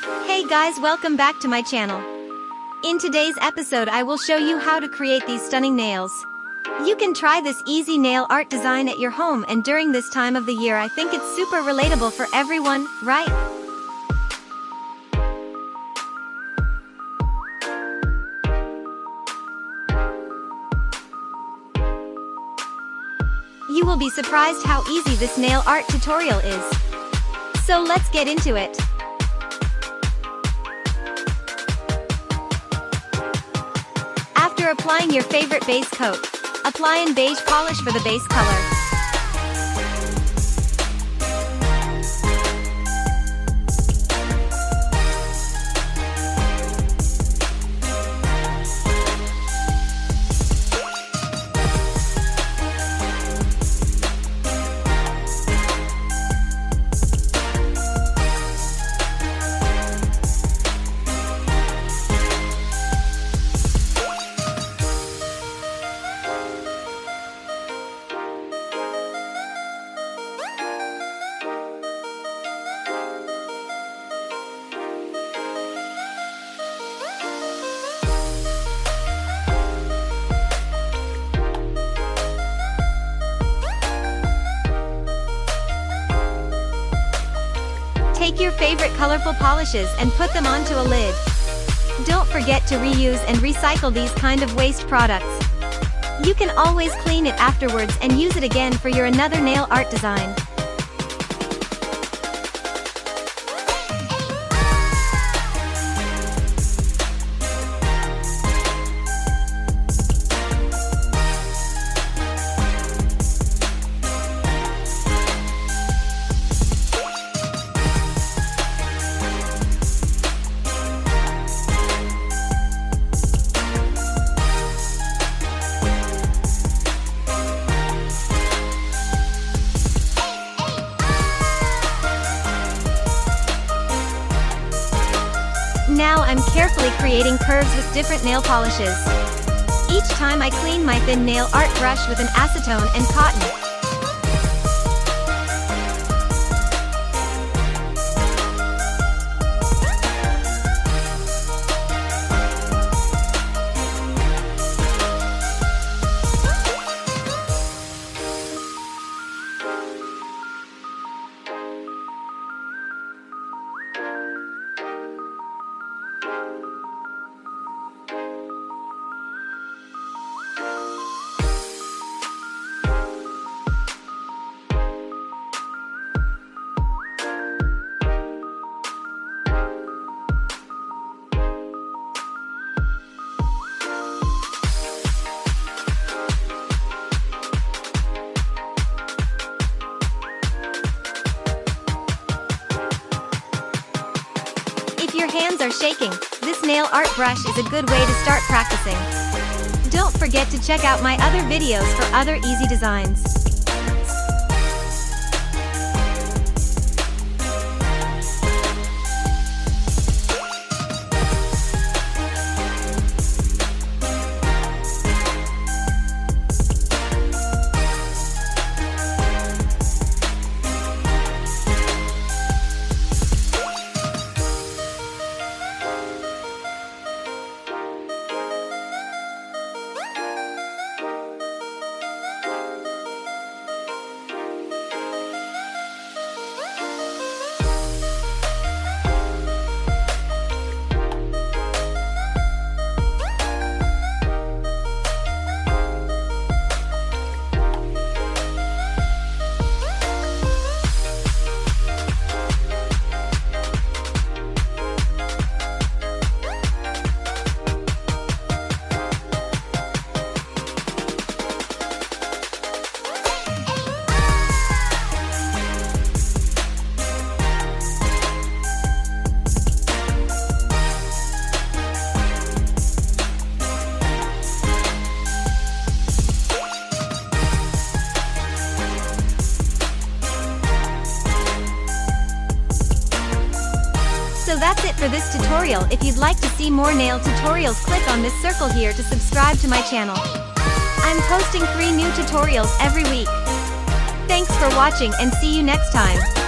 Hey guys, welcome back to my channel. In today's episode I will show you how to create these stunning nails. You can try this easy nail art design at your home, and during this time of the year I think it's super relatable for everyone, right? You will be surprised how easy this nail art tutorial is. So let's get into it. After applying your favorite base coat, apply an beige polish for the base color. Take your favorite colorful polishes and put them onto a lid. Don't forget to reuse and recycle these kind of waste products. You can always clean it afterwards and use it again for your another nail art design. Now I'm carefully creating curves with different nail polishes. Each time I clean my thin nail art brush with an acetone and cotton. If your hands are shaking, this nail art brush is a good way to start practicing. Don't forget to check out my other videos for other easy designs. So that's it for this tutorial. If you'd like to see more nail tutorials, click on this circle here to subscribe to my channel. I'm posting 3 new tutorials every week. Thanks for watching and see you next time.